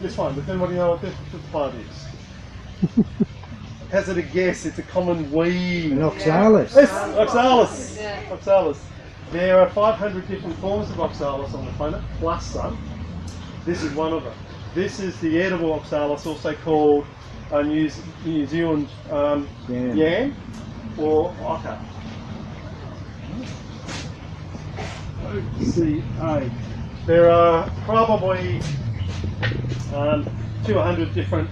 this one. Does anybody know what this plant is? Hazard a guess. It's a common weed. An oxalis. Yes, oxalis. Oxalis. There are 500 different forms of oxalis on the planet, plus some. This is one of them. This is the edible oxalis, also called New Zealand yam or oca. OCA. There are probably 200 different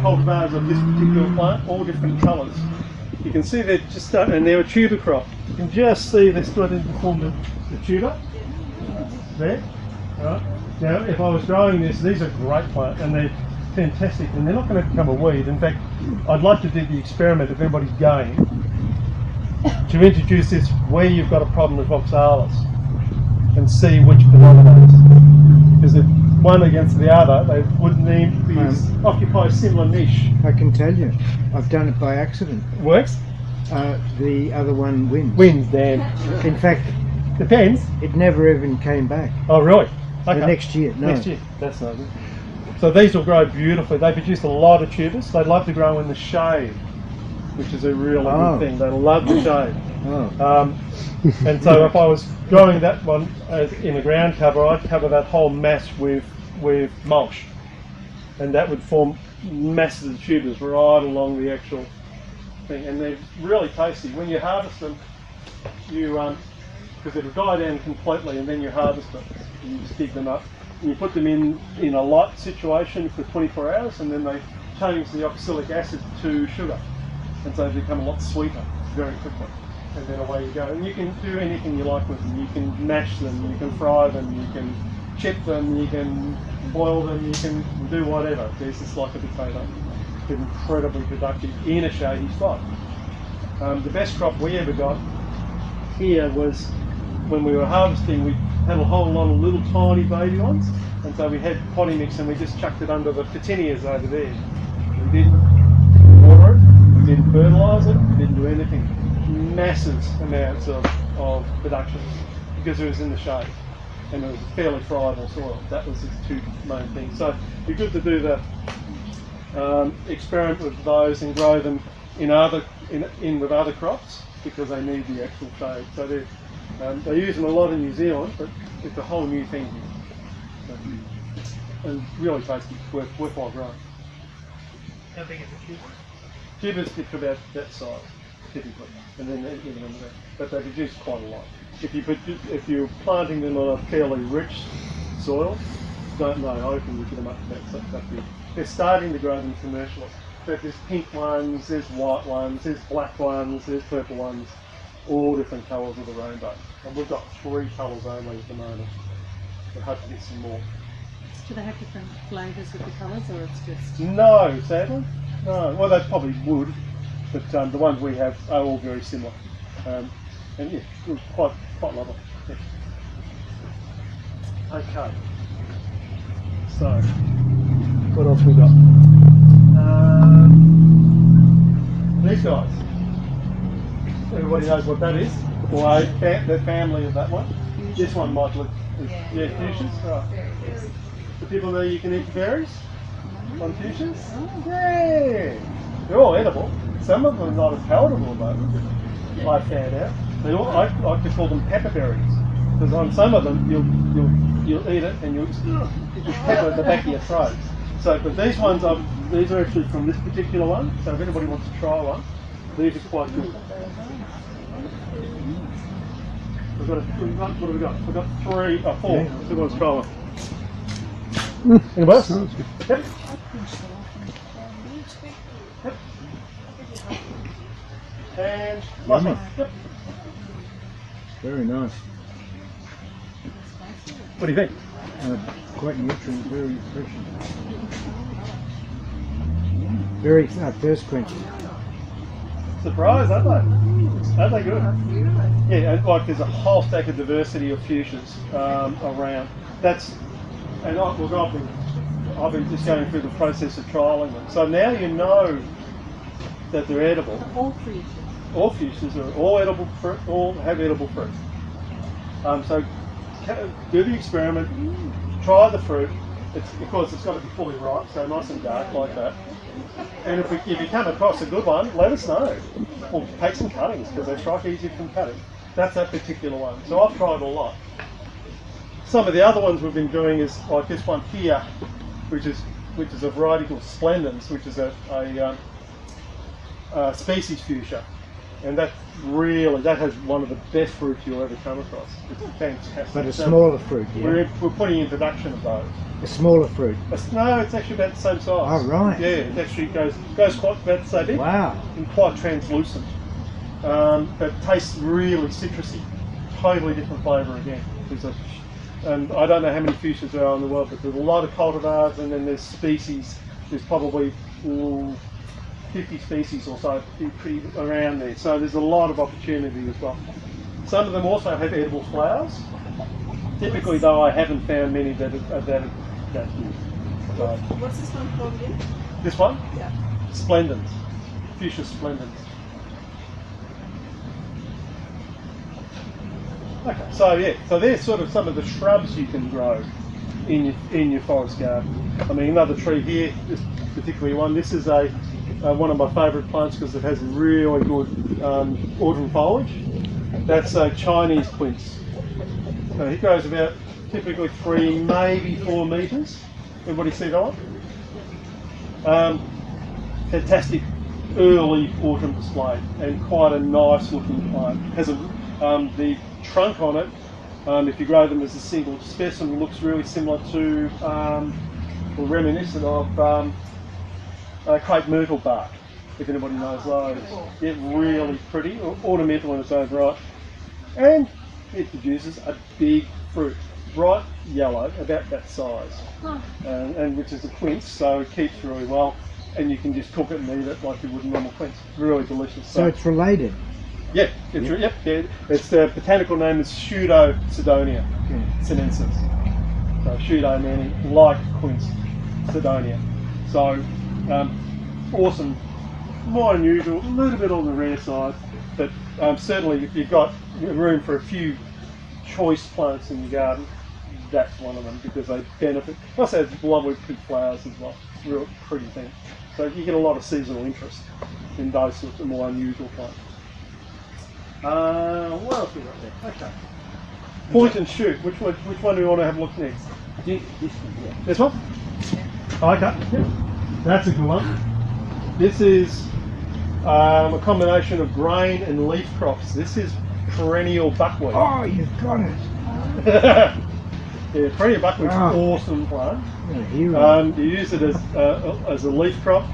cultivars of this particular plant, all different colours. You can see they're just starting, and they're a tuber crop. You can just see they're starting to form the tuber. There. Right. Now, if I was growing this, these are great plants, and they're fantastic, and they're not going to become a weed. In fact, I'd like to do the experiment if anybody's game to introduce this where you've got a problem with oxalis and see which predominates. Because if one against the other, they wouldn't even occupy a similar niche. I can tell you, I've done it by accident. Works? The other one wins. Wins, Dan. In fact, depends. It never even came back. Oh, really? Okay. The next year, no. Next year, that's no good. So these will grow beautifully. They produce a lot of tubers. They love to grow in the shade, which is a really good thing. They love the shade. And so if I was growing that one in a ground cover, I'd cover that whole mass with mulch, and that would form masses of tubers right along the actual thing. And they're really tasty. When you harvest them, you because it'll die down completely, and then you harvest them. You just dig them up, and you put them in a light situation for 24 hours, and then they change the oxalic acid to sugar, and so they become a lot sweeter very quickly. And then away you go. And you can do anything you like with them. You can mash them, you can fry them, you can chip them, you can boil them, you can do whatever. It's just like a potato. They're incredibly productive in a shady spot. The best crop we ever got here was when we were harvesting. We had a whole lot of little tiny baby ones, and so we had potting mix and we just chucked it under the petunias over there. We didn't water it, we didn't fertilise it, we didn't do anything. Massive amounts of production because it was in the shade and it was fairly friable soil. That was the two main things. So it'd be good to do the experiment with those and grow them in with other crops because they need the actual shade. So they use them a lot in New Zealand, but it's a whole new thing here. So, and really tasty, worthwhile growing. How big is the tuber? Tubers get to about that size. Typically, and then they give them that. But they produce quite a lot. If you're planting them on a fairly rich soil, don't know, open, you get them up to that big. They're starting to grow them commercially. But there's pink ones, there's white ones, there's black ones, there's purple ones, all different colours of the rainbow. And we've got 3 colours only at the moment. We hope to get some more. Do they have different flavours with the colours, or it's just? No, sadly, no. Well, they probably would. But the ones we have are all very similar, and yeah, quite lovely. Yeah. Okay, so what else we got? These guys. Everybody knows what that is, or the family of that one. This one might look, fuchsias. Right. The people there, you can eat berries on fuchsias. Yeah, they're all edible. Some of them are not as palatable though, I found out. I like to call them Pepe berries, because on some of them you'll eat it and you'll pepper at the back of your throat. So, but these ones these are actually from this particular one. So if anybody wants to try one, these are quite good. What have we got? We've got 3 or 4. Yeah. So let's try one. Anybody else? Yep. And last one. Yep. Very nice. What do you think? Quite nutrient, very refreshing. Very thirst quenching. Surprise, aren't they? Aren't they good? Yeah, and like there's a whole stack of diversity of fuchsias around. I've been just going through the process of trialling them. So now you know that they're edible. All fuchsias. All fuchsias are all edible fruit, all have edible fruit. So do the experiment, try the fruit, of course, it's got to be fully ripe, so nice and dark like that. And if you come across a good one, let us know. Or take some cuttings, because they strike easy from cutting. That's that particular one. So I've tried a lot. Some of the other ones we've been doing is like this one here, which is a variety called Splendens, which is a species fuchsia. And that has one of the best fruits you'll ever come across. It's fantastic. But a smaller fruit, yeah. We're putting in production of those. A smaller fruit. No, it's actually about the same size. Oh, right. Yeah, it actually goes quite about the same big. Wow. And quite translucent. But tastes really citrusy. Totally different flavour again. And I don't know how many fuchsias there are in the world, but there's a lot of cultivars, and then there's species. There's probably 50 species or so around there. So there's a lot of opportunity as well. Some of them also have edible flowers. Typically, though, I haven't found many that are that good. So, What's this one called again? this one? Yeah. Splendens. Fuchsia Splendens. Okay, so there's sort of some of the shrubs you can grow in your forest garden. I mean, another tree here, this particular one, this is one of my favourite plants because it has really good autumn foliage. That's a Chinese quince. So he grows about typically 3, maybe 4 metres. Everybody see that one? Fantastic early autumn display and quite a nice looking plant. Has the trunk on it, if you grow them as a single specimen, looks really similar to or reminiscent of crepe myrtle bark, if anybody knows those. Yeah, really pretty, ornamental in its own right, and it produces a big fruit, bright yellow, about that size, and which is a quince, so it keeps really well, and you can just cook it and eat it like you would a normal quince. Really delicious. So it's related. Yeah, it's the botanical name is Pseudo-Sidonia sinensis. So pseudo meaning like quince, Sidonia. So awesome, more unusual, a little bit on the rare side, but certainly if you've got room for a few choice plants in your garden, that's one of them because they benefit. Plus they have lovely big flowers as well, real pretty thing. So you get a lot of seasonal interest in those sorts of more unusual plants. What else we got there? Okay. Point and shoot. Which one do we want to have a look next? This one, yeah. This one? Okay. Yeah. That's a good one. This is a combination of grain and leaf crops. This is perennial buckwheat. Oh, you've got it. Yeah, perennial buckwheat's an awesome plant. You use it as a leaf crop.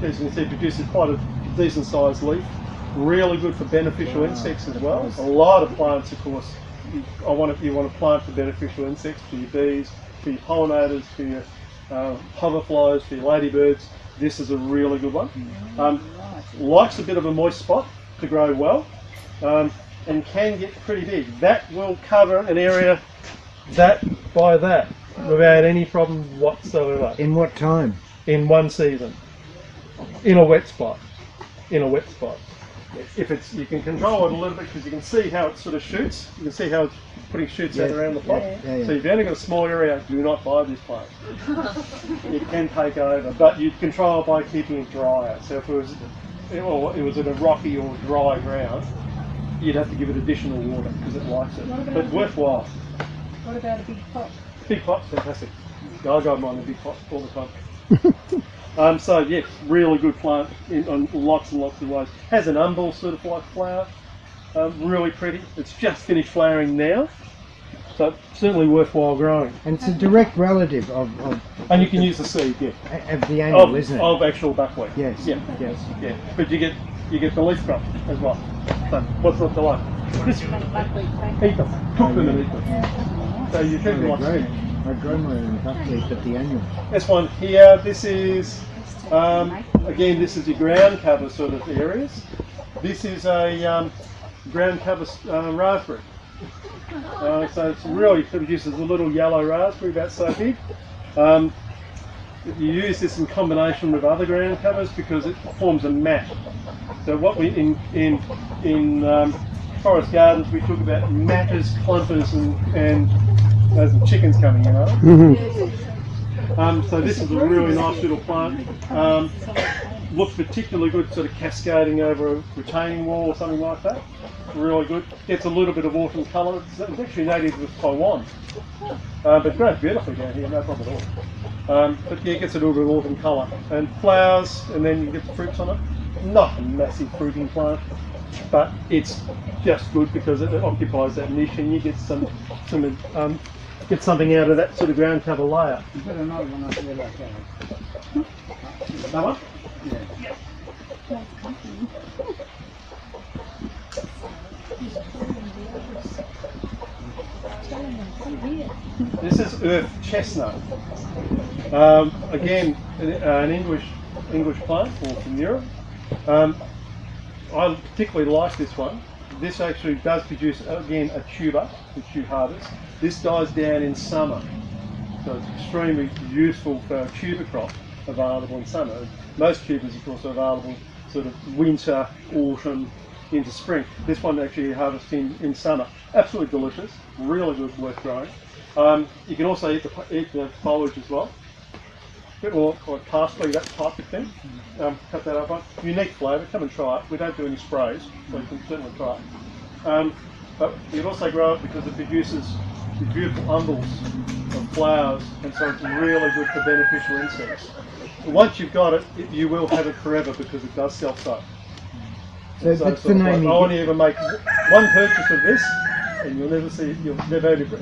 As you can see, it produces quite a decent sized leaf. Really good for beneficial insects as well. A lot of plants, of course, you want to plant for beneficial insects, for your bees, for your pollinators, for your hoverflies, for your ladybirds. This is a really good one. Likes a bit of a moist spot to grow well, and can get pretty big. That will cover an area that by that without any problem whatsoever. In what time? In one season. In a wet spot. If you can control it a little bit because you can see how it sort of shoots. You can see how it's putting shoots out around the pot. Yeah. So if you've only got a small area, do not buy this plant. It can take over, but you control it by keeping it drier. So if it was in a rocky or dry ground, you'd have to give it additional water because it likes it. But worthwhile. What about a big pot? Big pot, fantastic. I got mine in a big pot all the time. So yeah, really good plant on lots and lots of ways. Has an umbel sort of like flower, really pretty. It's just finished flowering now, so certainly worthwhile growing. And it's a direct relative of And you can use the seed, of the annual, isn't it? Of actual buckwheat. Yes. Yeah. Yes. Yeah. But you get the leaf crop as well. So what's not to like? Just eat them, cook them and eat them. So you should like Great. it. I grow my own buckwheat at the annual. This one here, this is, again, this is your ground cover sort of areas. This is a ground cover raspberry. So it's really produces a little yellow raspberry about so big. You use this in combination with other ground covers because it forms a mat. So what we in forest gardens we talk about matters, clumpers, and there's some chickens coming, you know. So this is a really nice little plant. Looks particularly good, sort of cascading over a retaining wall or something like that. Really good. Gets a little bit of autumn colour. It's actually native of Taiwan, but grows beautifully down here, no problem at all. But yeah, it gets a little bit of autumn colour and flowers, and then you get the fruits on it. Not a massive fruiting plant, but it's just good because it occupies that niche, and you get get something out of that sort of ground cover layer. You got another one up there like that. That one? Yeah. This is earth chestnut. Again, an English plant from Europe. I particularly like this one. This actually does produce, again, a tuber, which you harvest. This dies down in summer, so it's extremely useful for a tuber crop available in summer. Most tubers, of course, are available sort of winter, autumn, into spring. This one actually harvests in summer. Absolutely delicious, really good, worth growing. You can also eat the foliage as well. A bit more like parsley, that type of thing. Cut that up on. Unique flavour, come and try it. We don't do any sprays, so you can certainly try it. But you can also grow it because it produces these beautiful umbels of flowers, and so it's really good for beneficial insects. Once you've got it, you will have it forever because it does self-sow. So that's the name. I only ever make one purchase of this, and you'll never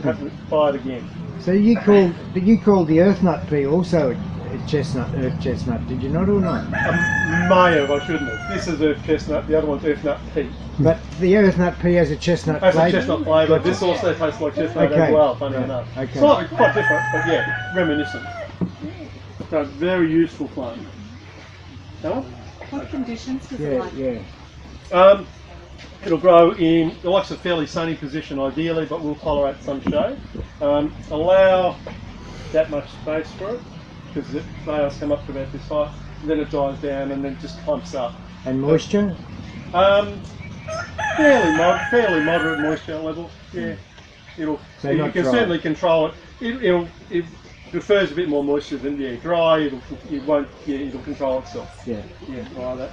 have to buy it again. So you called the earth nut pea also a chestnut, earth chestnut, did you not or not? May have, I shouldn't have. This is earth chestnut, the other one's earth nut pea. But the earth nut pea has a chestnut flavour. Has a chestnut flavour. This also tastes like chestnut as well, funny enough. Okay. Slightly quite different, but yeah, reminiscent. So very useful plant. No? What conditions does it like? Yeah. It'll grow in, it likes a fairly sunny position ideally, but will tolerate some shade. Allow that much space for it, because the flowers come up to about this height, and then it dies down and then just clumps up. And moisture? Fairly moderate moisture level. Yeah, you can dry. certainly control it. It prefers a bit more moisture than dry. It'll control itself. Yeah. Yeah, like that.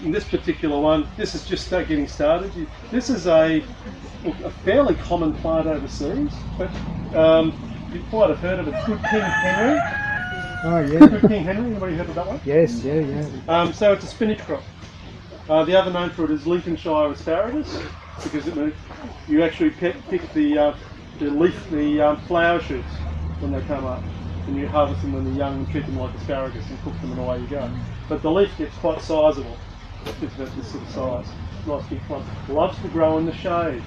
In this particular one, this is just getting started. This is a fairly common plant overseas, but you might have heard of it. Good King Henry. Oh yeah. Good King Henry. Anybody heard of that one? Yes. Yeah. So it's a spinach crop. The other name for it is Lincolnshire asparagus, because you actually pick the flower shoots when they come up, and you harvest them when they're young and treat them like asparagus and cook them, and away you go. But the leaf gets quite sizable. It's about this sort of size. Nice big plant. Loves to grow in the shade.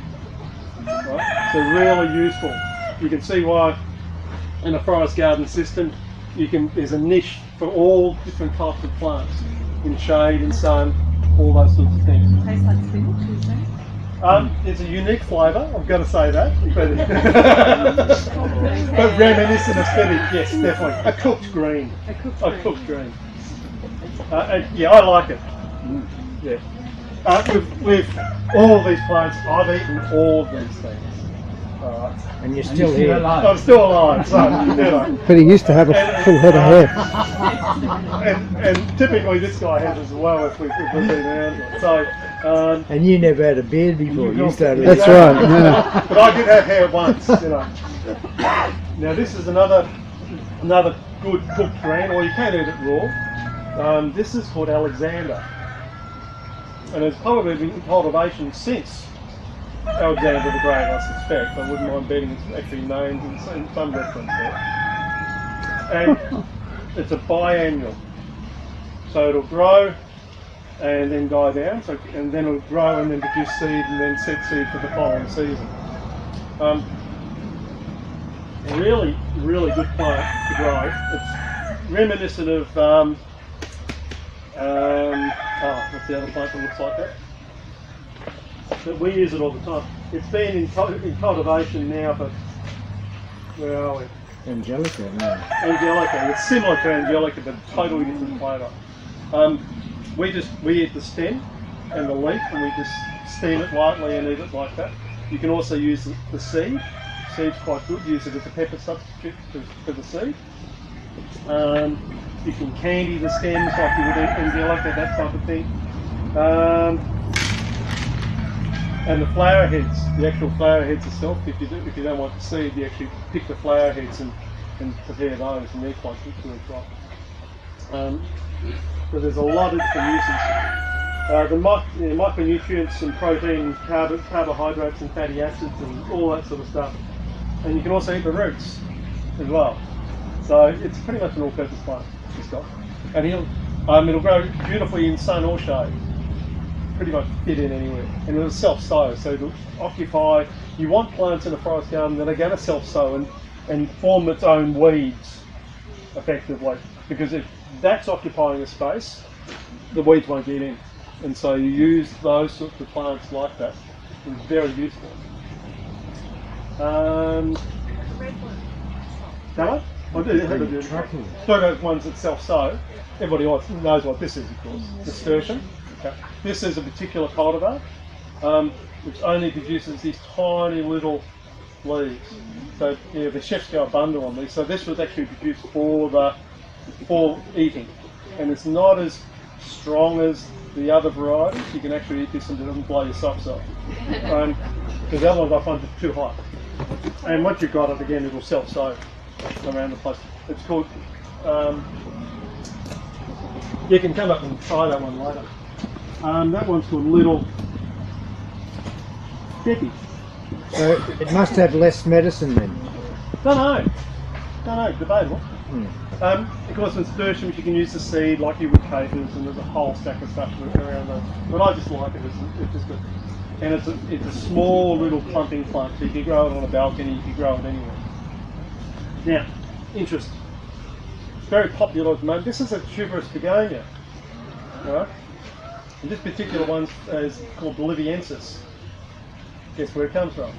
Right? So really useful. You can see why in a forest garden system there's a niche for all different types of plants. In shade, in sun, all those sorts of things. Tastes like spinach, you say? It's a unique flavour, I've got to say that. But reminiscent of spinach, yes, definitely. A cooked green. A cooked green. Yeah, I like it. Yeah. With all of these plants, I've eaten all of these things. Alright. And you're still here. I'm still alive, so, you know. But he used to have a full head of hair. And typically this guy has as well if we've been around. So, And you never had a beard before you started. That's right. Yeah. but I did have hair once, you know. Now this is another good cooked green, or you can eat it raw. This is called Alexander. And it's probably been in cultivation since Alexander the Great, I suspect. I wouldn't mind betting it's actually named in some reference there. And it's a biannual. So it'll grow and then die down, and then it'll grow and then produce seed and then set seed for the following season. Really, really good plant to grow. It's reminiscent of what's the other plant that looks like that? But we use it all the time. It's been in cultivation now for, where are we? Angelica, no. Angelica. It's similar to Angelica, but totally different flavour. We eat the stem and the leaf, and we just steam it lightly and eat it like that. You can also use the seed. seed's quite good. Use it as a pepper substitute for the seed. You can candy the stems like you would angelica, that type of thing. And the flower heads, the actual flower heads itself, if you don't want the seed, you actually pick the flower heads and prepare those, and they're quite good to eat. So there's a lot of different uses. The micronutrients and protein, carbohydrates and fatty acids and all that sort of stuff. And you can also eat the roots as well. So it's pretty much an all-purpose plant, this guy. And it'll grow beautifully in sun or shade. Pretty much fit in anywhere. And it'll self-sow, so it'll occupy. You want plants in a forest garden that are going to self-sow and form its own weeds, effectively. Because if that's occupying a space, the weeds won't get in. And so you use those sorts of plants like that. It's very useful. That one? I do have a bit. So those ones that self-sow. Everybody else knows what this is, of course. Nasturtium. Okay. This is a particular cultivar, which only produces these tiny little leaves. So yeah, the chefs go a bundle on these. So this was actually produced for eating, and it's not as strong as the other varieties. You can actually eat this and it doesn't blow your socks off. Because the other ones I find just too hot. And once you've got it again, it'll self-sow around the place. It's called. You can come up and try that one later. That one's called Little Pepe. So it must have less medicine then. Don't know, debatable. Of course, in nasturtiums you can use the seed like you would capers, and there's a whole stack of stuff around those. But I just like it, it's just good. And it's a small little clumping plant, so you can grow it on a balcony, you can grow it anywhere. Now, interest. It's very popular at the moment. This is a Tuberous Begonia, right? And this particular one is called Boliviensis. Guess where it comes from?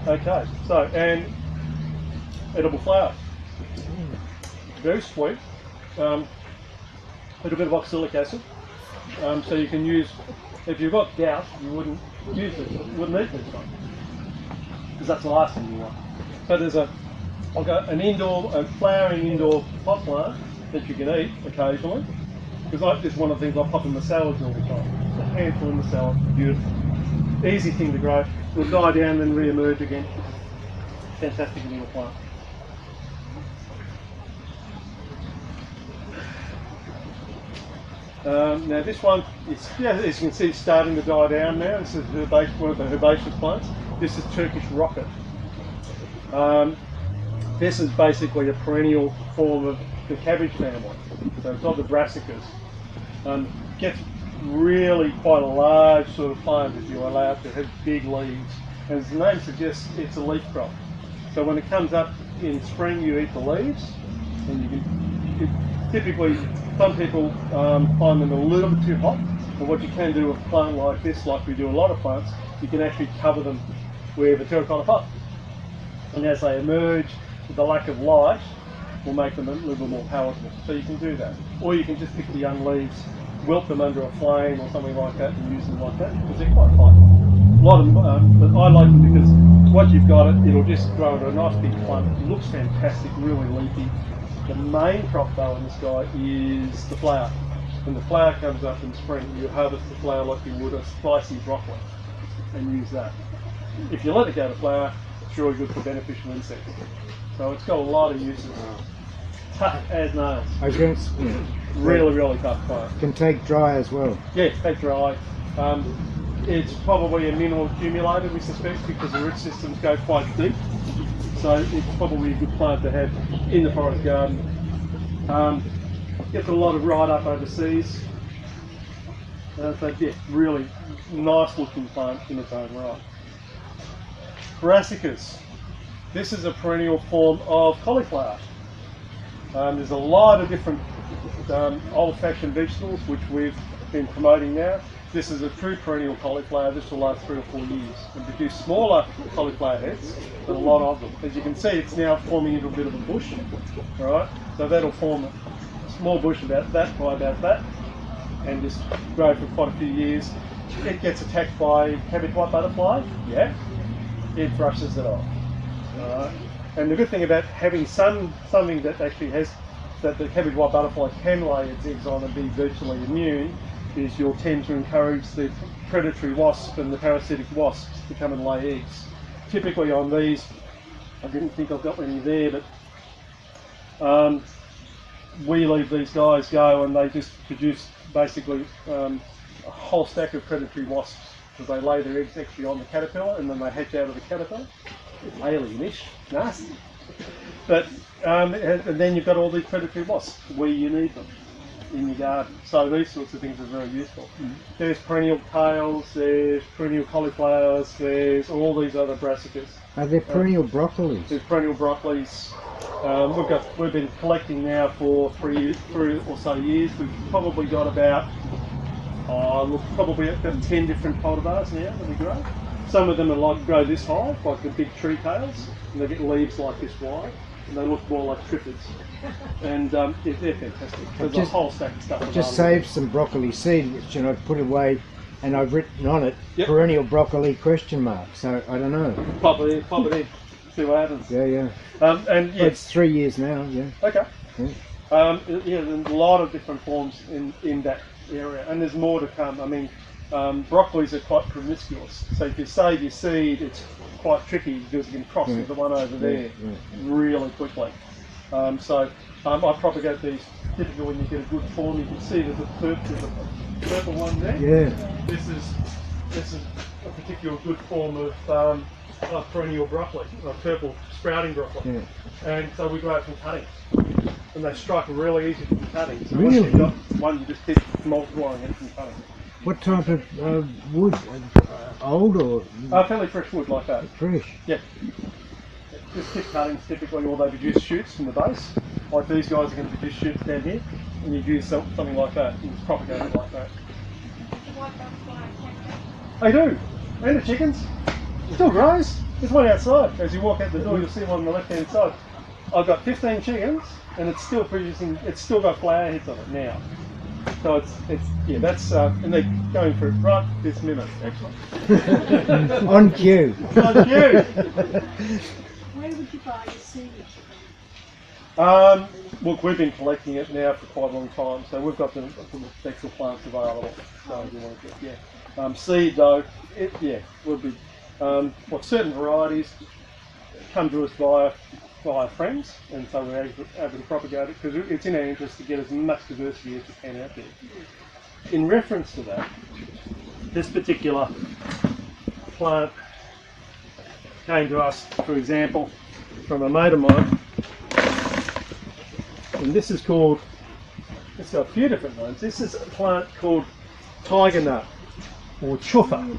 Okay, so, and edible flower. Very sweet. A little bit of oxalic acid. So you can use, if you've got gout, you wouldn't use this, you wouldn't eat this one. Because that's the last thing you want. So there's a flowering indoor pot plant that you can eat occasionally. Because this is one of the things I pop in my salads all the time. It's a handful in the salad, beautiful. Easy thing to grow. It'll die down and re-emerge again. Fantastic little plant. Now this one, as you can see, it's starting to die down now. This is one of the herbaceous plants. This is Turkish Rocket. This is basically a perennial form of the cabbage family. So it's not the brassicas. Gets really quite a large sort of plant if you allow it to have big leaves. And as the name suggests, it's a leaf crop. So when it comes up in spring, you eat the leaves, and you can typically, some people find them a little bit too hot. But what you can do with a plant like this, like we do a lot of plants, you can actually cover them with a terracotta pot. And as they emerge, the lack of light will make them a little bit more palatable. So you can do that. Or you can just pick the young leaves, wilt them under a flame or something like that, and use them like that, because they're quite hot. A lot of them, but I like them because once you've got it, it'll just grow into a nice big plant. It looks fantastic, really leafy. The main crop though in this guy is the flower. When the flower comes up in spring, you harvest the flower like you would a spicy broccoli and use that. If you let it go to flower, it's really good for beneficial insects. So it's got a lot of uses. Tough as nails. I was going to, Really, really tough plant. can take dry as well. Yeah, take dry. It's probably a mineral accumulator, we suspect, because the root systems go quite deep. So it's probably a good plant to have in the forest garden. Gets a lot of write-up overseas. So yeah, really nice looking plant in its own right. Brassicas. This is a perennial form of cauliflower. There's a lot of different old-fashioned vegetables which we've been promoting now. This is a true perennial cauliflower. This will last 3 or 4 years and produce smaller cauliflower heads, but a lot of them. As you can see, it's now forming into a bit of a bush. All right, so that'll form a small bush about that by about that, and just grow for quite a few years. It gets attacked by cabbage white butterfly. Yeah, it brushes it off. And the good thing about having something that actually has, that the cabbage white butterfly can lay its eggs on and be virtually immune, is you'll tend to encourage the predatory wasp and the parasitic wasps to come and lay eggs. Typically on these, I didn't think I've got any there, but we leave these guys go and they just produce basically a whole stack of predatory wasps, because they lay their eggs actually on the caterpillar and then they hatch out of the caterpillar. It's alienish, nasty. But and then you've got all these predatory wasps where you need them in your garden. So these sorts of things are very useful. There's perennial kales, there's perennial cauliflowers, there's all these other brassicas. Are there perennial broccolis? There's perennial broccolis. We've been collecting now for 3 or so years. We've probably got about probably about 10 different cultivars now that we grow. Some of them are like grow this high, like the big tree tails, and they get leaves like this wide, and they look more like trippers. And they're fantastic. There's a whole stack of stuff. Just saved some broccoli seed, which I've put away, and I've written on it perennial broccoli ? So I don't know. Pop it in, see what happens. Yeah. And yeah, It's 3 years now. Yeah. okay. Yeah. There's a lot of different forms in that area, and there's more to come. I mean, broccolis are quite promiscuous, so if you save your seed, it's quite tricky because you can cross with the one over there really quickly. So I propagate these typically when you get a good form. You can see there's a purple one there. Yeah. This is a particular good form of perennial broccoli, purple sprouting broccoli. Yeah. And so we grow it from cuttings, and they strike really easy from cuttings. So Really? once you've got one, you just keep multiplying it from cuttings. What type of wood? Old or Fairly fresh wood like that. fresh? Yeah. Just tip cuttings typically, or they produce shoots from the base. Like these guys are going to produce shoots down here, and you use something like that, and just propagate it like that. They do. And the chickens. Still grows. There's one outside. As you walk out the door, you'll see one on the left hand side. I've got 15 chickens, and it's still producing. It's still got flower heads on it now. So that's and they're going for it right this minute actually. On cue. On cue. Where would you buy your seed? Look, we've been collecting it now for quite a long time, so we've got the actual plants available. So if you want to get, seed though, would be certain varieties come to us via friends, and so we're able to propagate it because it's in our interest to get as much diversity as we can out there. In reference to that, this particular plant came to us, for example, from a mate of mine, and this is called, it's got a few different names. This is a plant called tiger nut or chufa.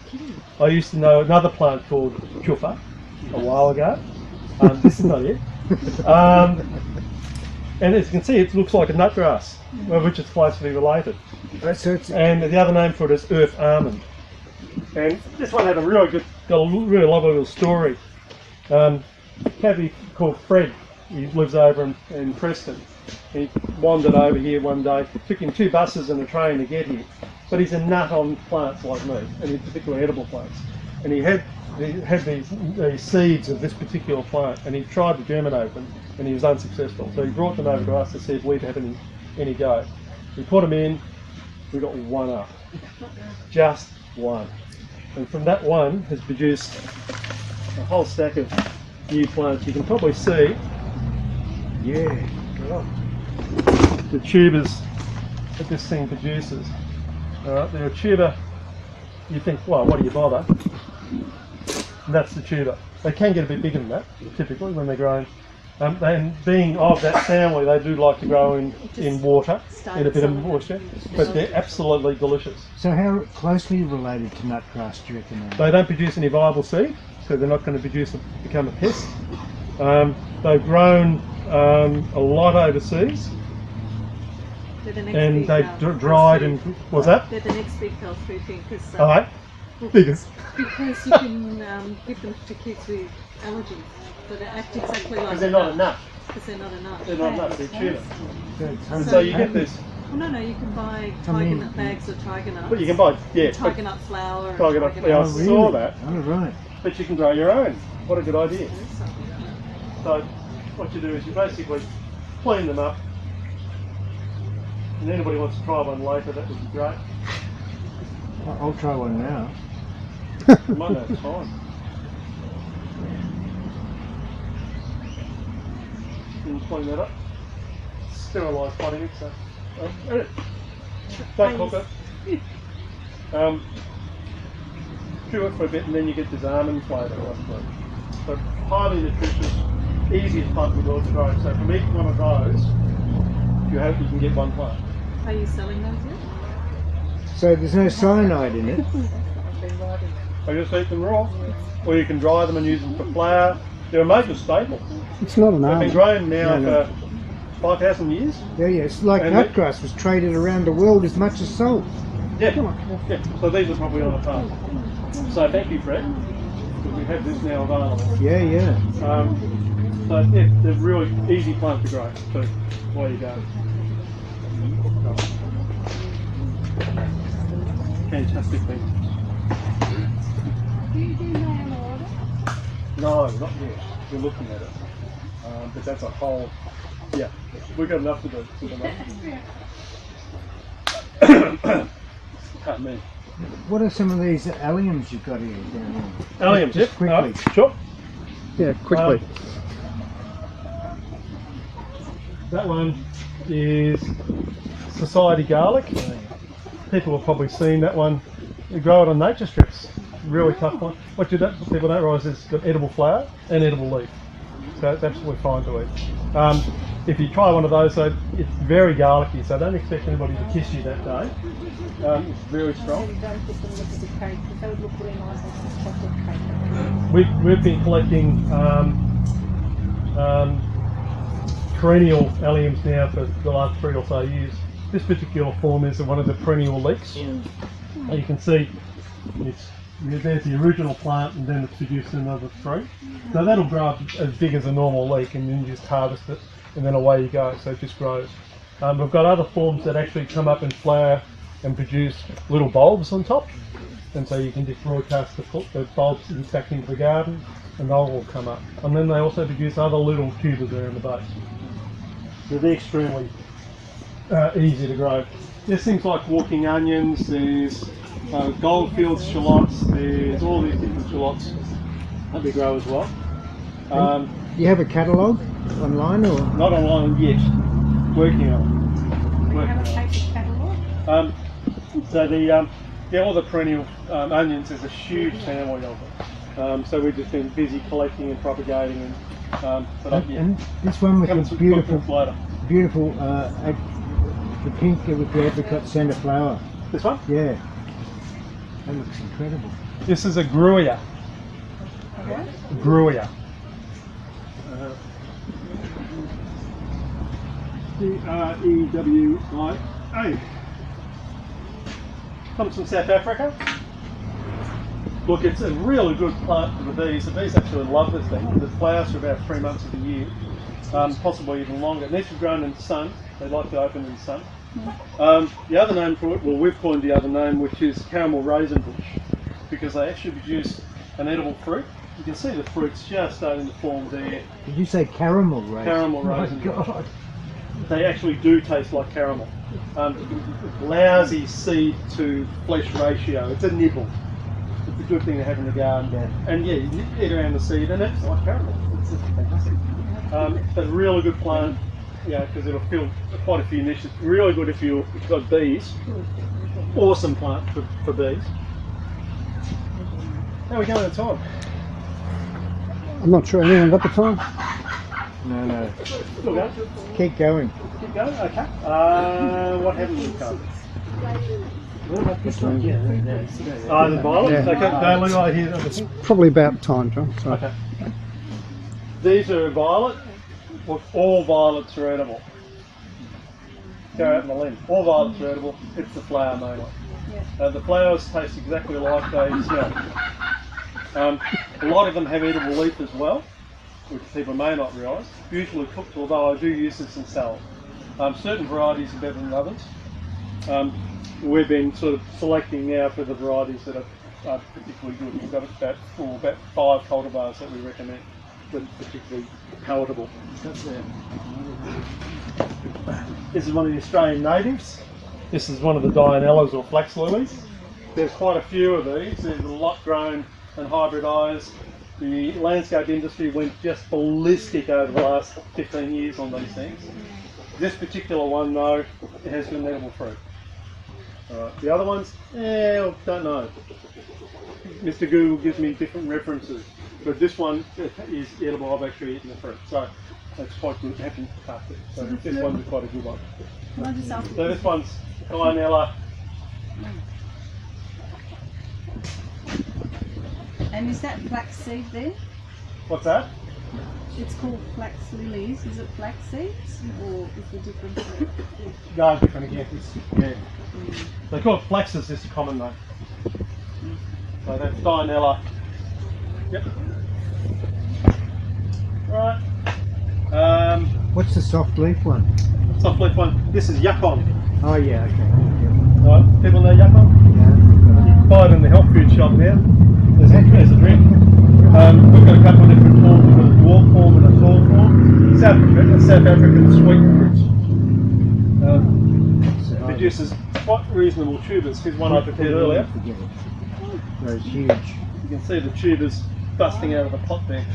I used to know another plant called chufa a while ago. This is not it. And as you can see, it looks like a nutgrass, which is closely related. And the other name for it is earth almond. And this one had a really lovely little story. Cabbie called Fred, he lives over in Preston. He wandered over here one day. It took him 2 buses and a train to get here. But he's a nut on plants like me, and in particular edible plants. And he had these seeds of this particular plant, and he tried to germinate them, and he was unsuccessful. So he brought them over to us to see if we'd have any go. We put them in, we got one up. Just one. And from that one has produced a whole stack of new plants. You can probably see, the tubers that this thing produces. Alright, they're a tuber. You think, well, what do you bother? And that's the tuber. They can get a bit bigger than that, typically, when they're growing. And being of that family, they do like to grow in water, in a bit of moisture, but they're absolutely delicious. So how closely related to nutgrass do you reckon? They don't produce any viable seed, so they're not going to become a pest. They've grown a lot overseas, and they've dried and what's that? They're the next big health food thing because Biggest. because you can give them to kids with allergies, so they act exactly like Because they're not a nut. Because they're not a nut. They're not nuts, they're tuber. So, So you get this. Well, no, you can buy tiger nut bags of tiger nuts. But you can buy, tiger nut flour. Tiger nut, I saw that. Oh, right. But you can grow your own. What a good idea. So what you do is you basically clean them up, and anybody wants to try one later, that would be great. I'll try one now. You might have time. And clean that up. Sterilise potting it, so don't cook it. Chew it for a bit, and then you get this almond flavour. So highly nutritious, easiest plant in the world to grow. So from each one of those, you can get one plant. Are you selling those yet? So there's no cyanide in it? I just eat them raw, or you can dry them and use them for flour. They're a major staple. It's not an They've been almond. grown now No. for 5,000 years. Yeah, it's like And nutgrass was traded around the world as much as salt. Yeah. So these are probably on the farm. So thank you, Fred, because we have this now available. Yeah. So yeah, they're really easy plant to grow. So away you go. Fantastic thing. Do you do mail order? No, not yet. We're looking at it. But that's a whole, yeah, we've got enough to do. Cut me. What are some of these alliums you've got here down here? Alliums, Just quickly. Sure. Yeah, quickly. That one is Society Garlic. People have probably seen that one. We grow it on nature strips. Really tough one. What people don't realise is it's got edible flower and edible leaf. So it's absolutely fine to eat. If you try one of those, so it's very garlicky, so don't expect anybody to kiss you that day. It's very strong. Don't put them with the cake because they would look really nice as chocolate cake. We've been collecting perennial alliums now for the last 3 or so years. This particular form is one of the perennial leeks. You can see there's the original plant, and then it's produced another 3. So that'll grow up as big as a normal leek, and then you just harvest it, and then away you go. So it just grows. We've got other forms that actually come up in flower and produce little bulbs on top, and so you can just broadcast the bulbs back into the garden, and they'll all come up. And then they also produce other little tubers around the base. So they're extremely easy to grow. There's things like walking onions, there's goldfields shallots, there's all these different shallots that we grow as well. Do you have a catalogue online or? Not online yet, working on it. Have a paper catalogue? So all the perennial onions, there's a huge family of them. So we've just been busy collecting and propagating, and And this one with the beautiful, the pink with the apricot centre flower. This one? Yeah, that looks incredible. This is a Gruyere. Gruyere. Grewia. Comes from South Africa. Look, it's a really good plant for the bees. The bees actually love this thing. It flowers for about 3 months of the year, possibly even longer. It needs to be grown in the sun. They like to open in the sun. The other name for it, well, we've coined the other name, which is caramel raisin bush, because they actually produce an edible fruit. You can see the fruit's just starting to form there. Did you say caramel raisin? Caramel raisin. Oh my God. They actually do taste like caramel. Lousy seed to flesh ratio. It's a nibble. It's a good thing to have in the garden. Yeah. And yeah, you eat around the seed and it's like caramel. It's just fantastic. But a really good plant, because it'll fill quite a few niches. Really good if you've got bees. Awesome plant for bees. How are we going on time? I'm not sure anyone got the time. No. Still going? Keep going. Keep going? Okay. What haven't we covered? What about this one? The violets? Yeah. Okay, they look like here. It's probably about time, John. So. Okay. These are violet. Look, all violets are edible. Go out in the limb. All violets are edible. It's the flower mainly. The flowers taste exactly like they smell. A lot of them have edible leaf as well, which people may not realise. Usually cooked, although I do use this in salad. Certain varieties are better than others. We've been sort of selecting now for the varieties that are particularly good. We've got about 5 cultivars that we recommend that particularly palatable. This is one of the Australian natives. This is one of the Dianellas or flax lilies. There's quite a few of these. There's a lot grown and hybridised. The landscape industry went just ballistic over the last 15 years on these things. This particular one, though, it has been edible fruit. The other ones, don't know. Mr. Google gives me different references, but this one is edible. I've actually eaten the fruit, so that's quite good. I haven't cut it, so this one's quite a good one. Can I just ask So this one's Dianella. And is that flax seed there? What's that? It's called flax lilies. Is it flax seeds or is it different? No, different again. Yeah. They call it flaxes, this is a common name. So that's Dianella. Yep. Right. What's the soft leaf one? Soft leaf one. This is Yacon. Oh yeah, okay. Right. People know Yacon? Yeah. Buy it in the health food shop now. There's a drink. We've got a couple of different forms. We've got a dwarf form and a tall form. South African sweet fruit. Produces quite reasonable tubers. Here's one I prepared earlier. Those huge. You can see the tubers busting out of the pot there.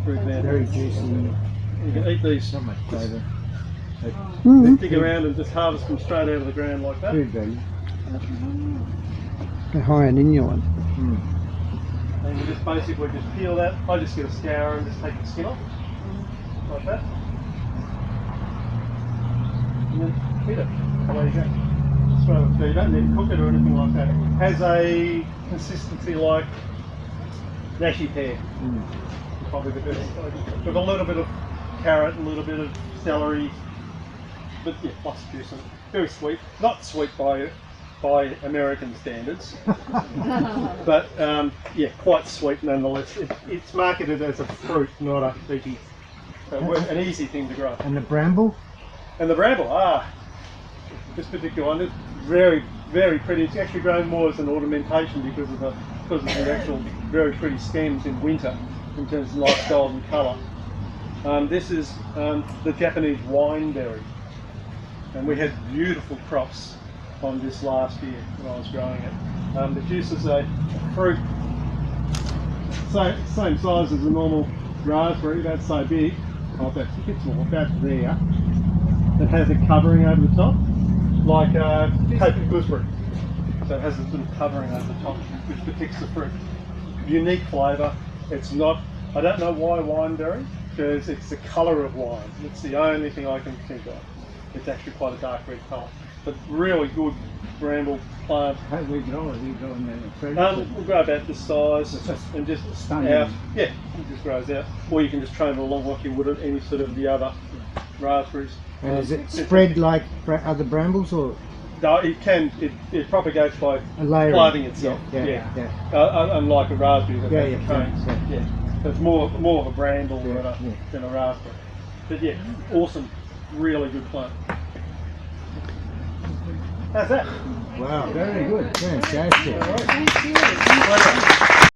Very juicy. You can eat these. So much flavour. They dig around and just harvest them straight out of the ground like that. Food value. They're high in inulin. And you just basically just peel that. I just get a scour and just take the skin off. Like that. And then eat it. Away you go. Just throw it through. You don't need to cook it or anything like that. It has a consistency like nashi pear. Probably the best. With a little bit of carrot, a little bit of celery. But yeah, lots of juice in it. Very sweet. Not sweet by American standards, but yeah, quite sweet nonetheless. It's marketed as a fruit, not a veggie. So an easy thing to grow. And the bramble? And the bramble, this particular one is very, very pretty. It's actually grown more as an ornamentation because of the actual very pretty stems in winter in terms of nice golden colour. This is the Japanese wineberry, and we had beautiful crops on this last year when I was growing it. The juice is a fruit same size as a normal raspberry, that's so big, that's a bit small, about there. It has a covering over the top, like Cape gooseberry. So it has this little covering over the top which depicts the fruit. Unique flavour. It's not, I don't know why wineberry, because it's the colour of wine. It's the only thing I can think of. It's actually quite a dark red colour. But really good bramble plant. How do we grow it? We grow in the We'll grow about this size and just stunning. out. Yeah, it just grows out. Or you can just train it along like you would at any sort of the other raspberries. And is it spread like other brambles or? No, it can. It propagates by layering. flooding itself. Yeah. Unlike a raspberry that has Yeah. cones. Yeah. So it's more of a bramble than a raspberry. But yeah, awesome, really good plant. How's that? Wow, very good. Fantastic. Thank you.